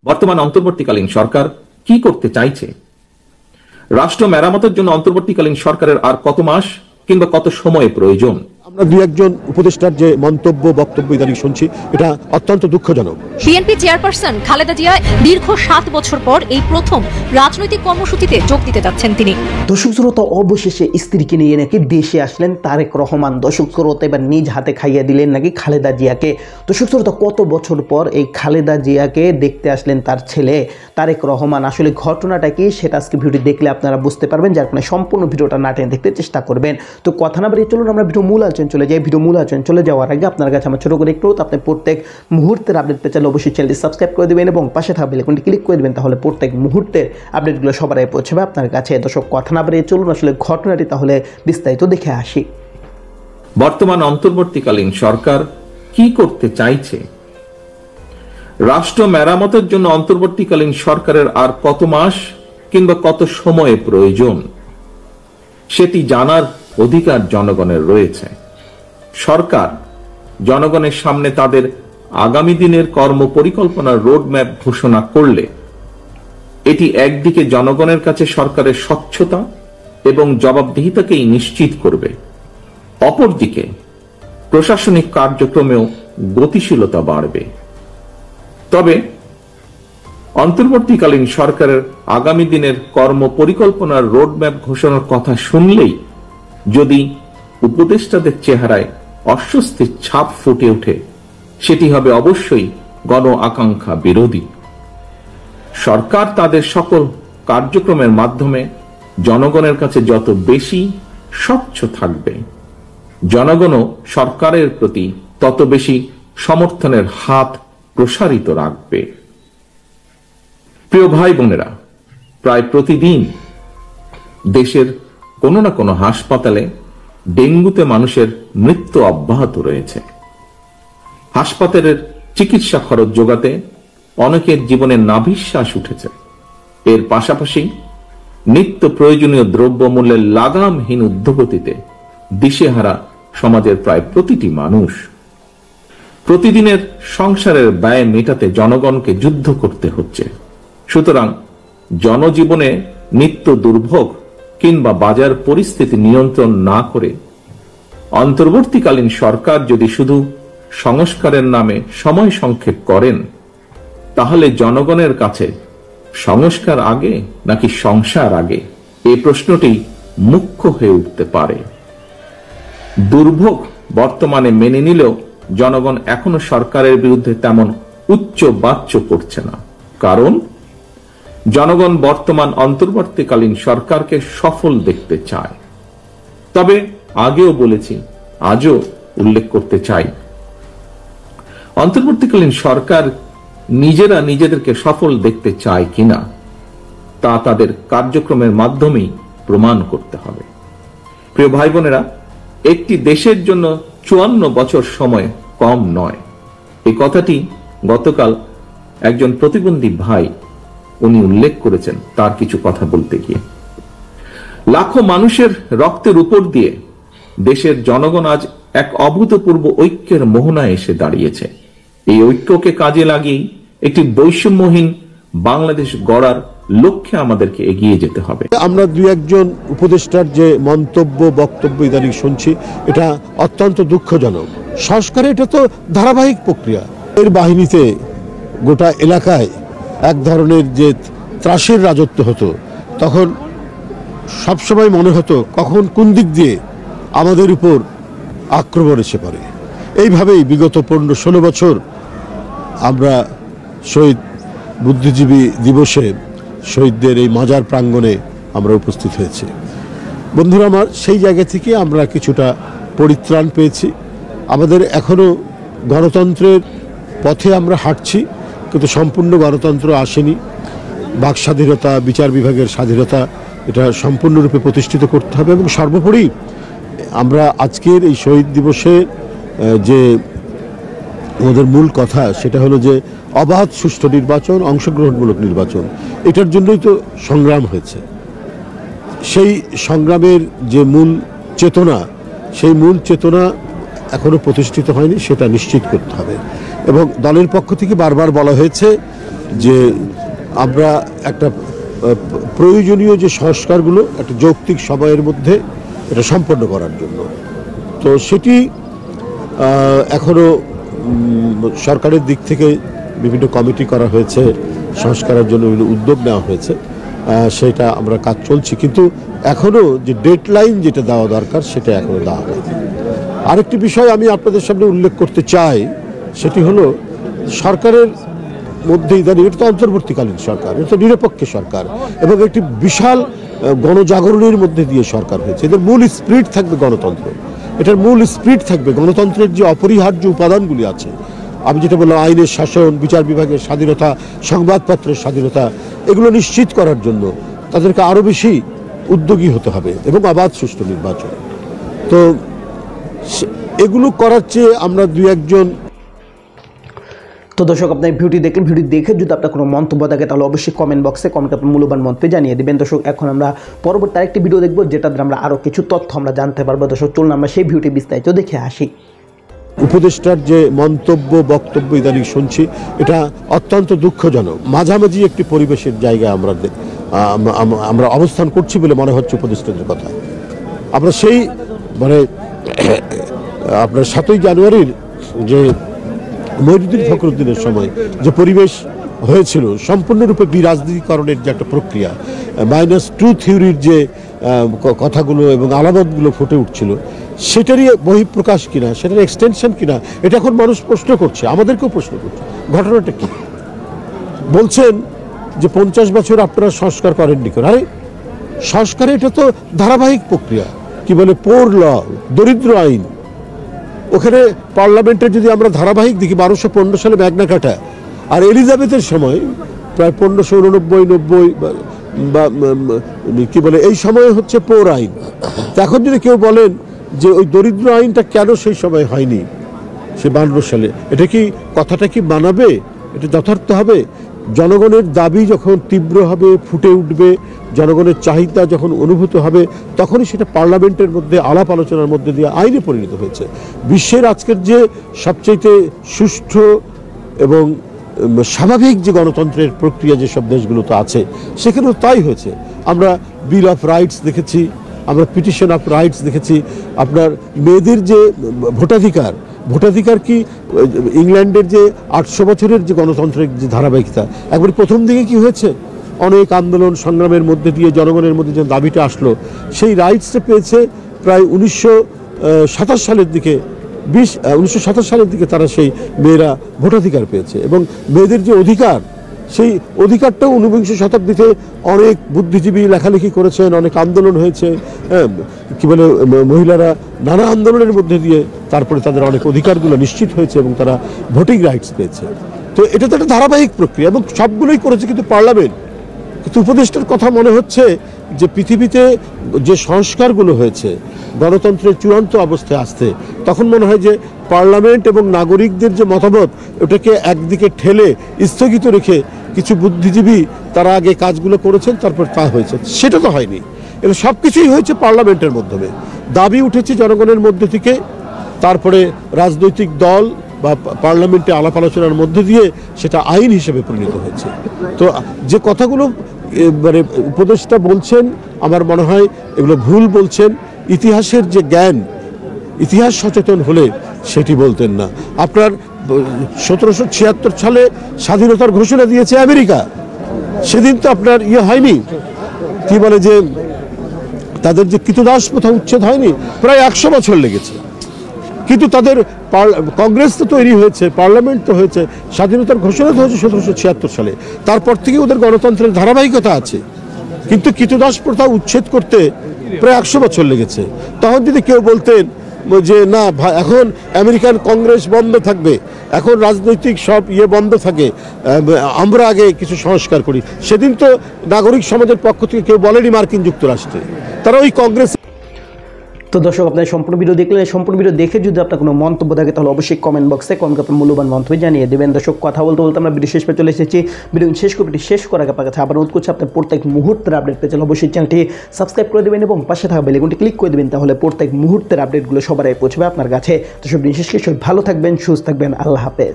বর্তমান অন্তর্বর্তীকালীন সরকার কি করতে চাইছে? রাষ্ট্র মেরামতের জন্য অন্তর্বর্তীকালীন সরকারের আর কত মাস কিংবা কত সময় প্রয়োজন? আমরা দুই একজন উপদেষ্টার যে মন্তব্য বক্তব্য ইদানিং শুনছি, এটা অত্যন্ত দুঃখজনক। বিএনপি চেয়ারপারসন খালেদা জিয়া দীর্ঘ 7 বছর পর এই প্রথম রাজনৈতিক কর্মসূচিতে যোগ দিতে যাচ্ছেন তিনি। দর্শক শ্রোতা, অবশেষে স্ত্রীকে নিয়ে নাকি দেশে আসলেন তারেক রহমান। দর্শক শ্রোতা, এবার নিজ হাতে খাইয়ে দিলেন নাকি খালেদা জিয়াকে। দর্শক শ্রোতা, কত বছর পর এই খালেদা জিয়াকে দেখতে আসলেন তার ছেলে তারেক রহমান। আসলে ঘটনাটা কি সেটা আজকে ভিডিও দেখলে আপনারা বুঝতে পারবেন, যার কারণে সম্পূর্ণ ভিডিওটা না টেনে দেখতে চেষ্টা করবেন। তো কথা না বাড়িয়ে চলুন আমরা ভিডিও মূল আলোচনা চলে যাই। ভিডিও মূল আলোচনা চলে যাওয়ার আগে আপনার কাছে আমার ছোট করে একটু, আপনি প্রত্যেক মুহূর্তের আপডেট পেতে চাইলে অবশ্যই চ্যানেলটি সাবস্ক্রাইব করে দেবেন এবং পাশে থাকা বেল আইকনটি ক্লিক করে দেবেন, তাহলে প্রত্যেক মুহূর্তের আপডেটগুলো সবার আগে পৌঁছাবে আপনার কাছে। দর্শক, কথা না বাড়িয়ে চলুন আসলে ঘটনাটি তাহলে বিস্তারিত দেখে আসি। বর্তমান অন্তর্বর্তীকালীন সরকার কি করতে চাইছে? রাষ্ট্র মেরামতের জন্য অন্তর্বর্তীকালীন সরকারের আর কত মাস কিংবা কত সময় প্রয়োজন সেটি জানার অধিকার জনগণের রয়েছে। সরকার জনগণের সামনে তাদের আগামী দিনের কর্মপরিকল্পনার রোডম্যাপ ঘোষণা করলে এটি একদিকে জনগণের কাছে সরকারের স্বচ্ছতা এবং জবাবদিহিতাকেই নিশ্চিত করবে, অপরদিকে প্রশাসনিক কার্যক্রমেও গতিশীলতা বাড়বে। তবে অন্তর্বর্তীকালীন সরকারের আগামী দিনের কর্মপরিকল্পনার রোডম্যাপ ঘোষণার কথা শুনলেই যদি উপদেষ্টাদের চেহারায় অস্বস্তির ছাপ ফুটে ওঠে, সেটি হবে অবশ্যই গণ আকাঙ্ক্ষা বিরোধী। সরকার তাদের সকল কার্যক্রমের মাধ্যমে জনগণের কাছে যত বেশি স্বচ্ছ থাকবে, জনগণও সরকারের প্রতি তত বেশি সমর্থনের হাত প্রসারিত রাখবে। প্রিয় ভাই বোনেরা, প্রায় প্রতিদিন দেশের কোনো না কোনো হাসপাতালে ডেঙ্গুতে মানুষের মৃত্যু অব্যাহত রয়েছে। হাসপাতালের চিকিৎসা খরচ যোগাতে অনেকের জীবনে নাভিশ্বাস উঠেছে। এর পাশাপাশি নিত্য প্রয়োজনীয় দ্রব্যমূল্যের লাগামহীন ঊর্ধ্বগতিতে দিশেহারা সমাজের প্রায় প্রতিটি মানুষ। প্রতিদিনের সংসারের ব্যয় মেটাতে জনগণকে যুদ্ধ করতে হচ্ছে। সুতরাং জনজীবনে নিত্য দুর্ভোগ কিংবা বাজার পরিস্থিতি নিয়ন্ত্রণ না করে অন্তর্বর্তীকালীন সরকার যদি শুধু সংস্কারের নামে সময় সংক্ষেপ করেন, তাহলে জনগণের কাছে সংস্কার আগে নাকি সংসার আগে, এই প্রশ্নটি মুখ্য হয়ে উঠতে পারে। দুর্ভোগ বর্তমানে মেনে নিলেও জনগণ এখনো সরকারের বিরুদ্ধে তেমন উচ্চ বাচ্য করছে না, কারণ জনগণ বর্তমান অন্তর্বর্তীকালীন সরকারকে সফল দেখতে চায়। তবে আগেও বলেছি, আজও উল্লেখ করতে চাই, অন্তর্বর্তীকালীন সরকার নিজেরা নিজেদেরকে সফল দেখতে চায় কিনা তা তাদের কার্যক্রমের মাধ্যমেই প্রমাণ করতে হবে। প্রিয় ভাই বোনেরা, একটি দেশের জন্য 54 বছর সময় কম নয়। এই কথাটি গতকাল একজন প্রতিবন্ধী ভাই উনি উল্লেখ করেছেন তার কিছু কথা বলতে গিয়ে। লাখো মানুষের রক্তের উপর দিয়ে দেশের জনগণ আজ এক অভূতপূর্ব ঐক্যের মোহনায় এসে দাঁড়িয়েছে। এই ঐক্যকে কাজে লাগিয়ে একটি বৈষম্যহীন বাংলাদেশ গড়ার লক্ষ্যে আমাদেরকে এগিয়ে যেতে হবে। আমরা দুই একজন উপদেষ্টার যে মন্তব্য বক্তব্য ইদানিং শুনছি, এটা অত্যন্ত দুঃখজনক। সংস্কারে এটা তো ধারাবাহিক প্রক্রিয়া। এর বাহিনীতে গোটা এলাকায় এক ধরনের যে ত্রাসের রাজত্ব হতো, তখন সবসময় মনে হতো কখন কোন দিক দিয়ে আমাদের উপর আক্রমণ এসে পড়ে। এইভাবেই বিগত 15-16 বছর আমরা শহীদ বুদ্ধিজীবী দিবসে শহীদদের এই মাজার প্রাঙ্গণে আমরা উপস্থিত হয়েছি। বন্ধুরা আমার, সেই জায়গা থেকে আমরা কিছুটা পরিত্রাণ পেয়েছি। আমাদের এখনো গণতন্ত্রের পথে আমরা হাঁটছি, কিন্তু সম্পূর্ণ গণতন্ত্র আসেনি। বাক স্বাধীনতা, বিচার বিভাগের স্বাধীনতা, এটা সম্পূর্ণরূপে প্রতিষ্ঠিত করতে হবে। এবং সর্বোপরি আমরা আজকের এই শহীদ দিবসে যে আমাদের মূল কথা, সেটা হলো যে অবাধ সুষ্ঠু নির্বাচন, অংশগ্রহণমূলক নির্বাচন, এটার জন্যই তো সংগ্রাম হয়েছে। সেই সংগ্রামের যে মূল চেতনা, সেই মূল চেতনা এখনো প্রতিষ্ঠিত হয়নি, সেটা নিশ্চিত করতে হবে। এবং দলের পক্ষ থেকে বারবার বলা হয়েছে যে আমরা একটা প্রয়োজনীয় যে সংস্কারগুলো একটা যৌক্তিক সময়ের মধ্যে এটা সম্পন্ন করার জন্য, তো সেটি এখনো সরকারের দিক থেকে বিভিন্ন কমিটি করা হয়েছে, সংস্কারের জন্য বিভিন্ন উদ্যোগ নেওয়া হয়েছে, সেটা আমরা কাজ চলছে, কিন্তু এখনো যে ডেডলাইন যেটা দেওয়া দরকার সেটা এখনো দেওয়া হয়নি। আরেকটি বিষয় আমি আপনাদের সামনে উল্লেখ করতে চাই, সেটি হলো সরকারের মধ্যে ইদানিং, এটা তো অন্তর্বর্তীকালীন সরকার, এটা তো নিরপেক্ষ সরকার এবং একটি বিশাল গণজাগরণের মধ্যে দিয়ে সরকার হয়েছে। এদের মূল স্পিরিট থাকবে গণতন্ত্র, এটার মূল স্পিরিট থাকবে গণতন্ত্রের যে অপরিহার্য উপাদানগুলি আছে, আমি যেটা বললাম আইনের শাসন, বিচার বিভাগের স্বাধীনতা, সংবাদপত্রের স্বাধীনতা, এগুলো নিশ্চিত করার জন্য তাদেরকে আরও বেশি উদ্যোগী হতে হবে এবং অবাধ সুষ্ঠু নির্বাচন। তো এগুলো করার চেয়ে আমরা দুই একজন। তো দর্শক, আপনার ভিডিওটি দেখলেন, ভিডিও দেখে যদি আপনার কোনো মন্তব্য থাকে তাহলে অবশ্যই কমেন্ট বক্সে আপনার মূল্যবান মন্তব্য জানিয়ে দেবেন। দর্শক, এখন আমরা পরবর্তী আরেকটি ভিডিও দেখবো যেটাতে আমরা আরও কিছু তথ্য আমরা জানতে পারবো। দর্শক, চলুন আমরা সেই ভিডিওটি বিস্তারিত দেখে আসি। উপদেষ্টার যে মন্তব্য বক্তব্য ইদানিং শুনছি, এটা অত্যন্ত দুঃখজনক। মাঝামাঝি একটি পরিবেশের জায়গায় আমরা অবস্থান করছি বলে মনে হচ্ছে উপদেষ্টাদের কথা। আমরা সেই মানে আপনার 7ই জানুয়ারির যে মহিউদ্দিন ফখরুদ্দিনের সময় যে পরিবেশ হয়েছিল, সম্পূর্ণরূপে বিরাজনীতিকরণের যে একটা প্রক্রিয়া, -2 থিওরির যে কথাগুলো এবং আলামতগুলো ফুটে উঠছিল, সেটারই বহিঃপ্রকাশ কিনা, সেটার এক্সটেনশন কিনা, এটা এখন মানুষ প্রশ্ন করছে, আমাদেরকেও প্রশ্ন করছে। ঘটনাটা কি? বলছেন যে 50 বছর আপনারা সংস্কার করেননি কেন? আরে সংস্কারে এটা তো ধারাবাহিক প্রক্রিয়া, কি বলে পোর ল, দরিদ্র আইন। ওখানে পার্লামেন্টে যদি আমরা ধারাবাহিক দেখি 1215 সালে ম্যাগনা কার্টা, আর এলিজাবেথের সময় প্রায় 1589-90 বা কি বলে এই সময় হচ্ছে পোর আইন। এখন যদি কেউ বলেন যে ওই দরিদ্র আইনটা কেন সেই সময় হয়নি, সে 52 সালে, এটা কি কথাটা কি মানাবে? এটা যথার্থ হবে? জনগণের দাবি যখন তীব্র হবে, ফুটে উঠবে, জনগণের চাহিদা যখন অনুভূত হবে, তখনই সেটা পার্লামেন্টের মধ্যে আলাপ আলোচনার মধ্যে দিয়ে আইনে পরিণত হয়েছে। বিশ্বের আজকের যে সবচেয়ে সুষ্ঠু এবং স্বাভাবিক যে গণতন্ত্রের প্রক্রিয়া যেসব দেশগুলোতে আছে, সেখানেও তাই হয়েছে। আমরা বিল অফ রাইটস দেখেছি, আমরা পিটিশন অফ রাইটস দেখেছি, আপনার মেয়েদের যে ভোটাধিকার কি ইংল্যান্ডের যে 800 বছরের যে গণতন্ত্রের যে ধারাবাহিকতা, একবার প্রথম দিকে কি হয়েছে, অনেক আন্দোলন সংগ্রামের মধ্যে দিয়ে জনগণের মধ্যে যে দাবিটা আসলো, সেই রাইটসটা পেয়েছে প্রায় 1927 সালের দিকে। 1927 সালের দিকে তারা সেই মেয়েরা ভোটাধিকার পেয়েছে এবং মেয়েদের যে অধিকার, সেই অধিকারটাও 19বিংশ শতাব্দীতে অনেক বুদ্ধিজীবী লেখালেখি করেছেন, অনেক আন্দোলন হয়েছে, কি বলে মহিলারা নানা আন্দোলনের মধ্যে দিয়ে তারপরে তাদের অনেক অধিকারগুলো নিশ্চিত হয়েছে এবং তারা ভোটিং রাইটস পেয়েছে। তো এটা তো একটা ধারাবাহিক প্রক্রিয়া এবং সবগুলোই করেছে কিন্তু পার্লামেন্ট। কিন্তু উপদেষ্টার কথা মনে হচ্ছে যে পৃথিবীতে যে সংস্কারগুলো হয়েছে গণতন্ত্রের চূড়ান্ত অবস্থায় আসতে, তখন মনে হয় যে পার্লামেন্ট এবং নাগরিকদের যে মতামত, ওটাকে একদিকে ঠেলে স্থগিত রেখে কিছু বুদ্ধিজীবী তারা আগে কাজগুলো করেছেন, তারপর তা হয়েছে। সেটা তো হয়নি। এটা সব কিছুই হয়েছে পার্লামেন্টের মাধ্যমে, দাবি উঠেছে জনগণের মধ্যে থেকে, তারপরে রাজনৈতিক দল বা পার্লামেন্টে আলাপ আলোচনার মধ্যে দিয়ে সেটা আইন হিসেবে পরিণত হয়েছে। তো যে কথাগুলো মানে উপদেষ্টা বলছেন, আমার মনে হয় এগুলো ভুল বলছেন। ইতিহাসের যে জ্ঞান, ইতিহাস সচেতন হলে সেটি বলতেন না। আপনার 1776 সালে স্বাধীনতার ঘোষণা দিয়েছে আমেরিকা, সেদিন তো আপনার হয়নি, কি বলে যে তাদের যে কৃতদাস প্রথা উচ্ছেদ হয়নি, প্রায় 100 বছর লেগেছে। কিন্তু তাদের কংগ্রেস তো তৈরি হয়েছে, পার্লামেন্ট তো হয়েছে, স্বাধীনতার ঘোষণা তো হয়েছে 1776 সালে। তারপর থেকে ওদের গণতন্ত্রের ধারাবাহিকতা আছে, কিন্তু কৃতদাস প্রথা উচ্ছেদ করতে প্রায় 100 বছর লেগেছে। তখন যদি কেউ বলতেন যে না এখন আমেরিকান কংগ্রেস বন্ধ থাকবে, এখন রাজনৈতিক সব বন্ধ থাকে, আমরা আগে কিছু সংস্কার করি, সেদিন তো নাগরিক সমাজের পক্ষ থেকে কেউ বলেনি মার্কিন যুক্তরাষ্ট্রে, তারা ওই কংগ্রেস। তো দর্শক, আপনার সম্পূর্ণ ভিডিও দেখলেন। সম্পূর্ণ ভিডিও দেখে যদি আপনার কোনো মন্তব্য থাকে তাহলে অবশ্যই কমেন্ট বক্সে আপনার মূল্যবান মন্তব্য জানিয়ে দেবেন। দর্শক, কথা বলতে বলতে আমরা ভিডিও শেষ পেয়ে চলে এসেছি। ভিডিও শেষ করার আগে আপনার কাছে আবার অনুরোধ করছি, আপনার প্রত্যেক মুহূর্তের আপডেট পেয়ে অবশ্যই চ্যানেলটি সাবস্ক্রাইব করে দেবেন এবং পাশে থাকা বেল আইকনটি ক্লিক করে দেবেন, তাহলে প্রত্যেক মুহূর্তের আপডেটগুলো সবার আগে পৌঁছবে আপনার কাছে। তো সব দিন শেষ, ভালো থাকবেন, সুস্থ থাকবেন, আল্লাহ হাফেজ।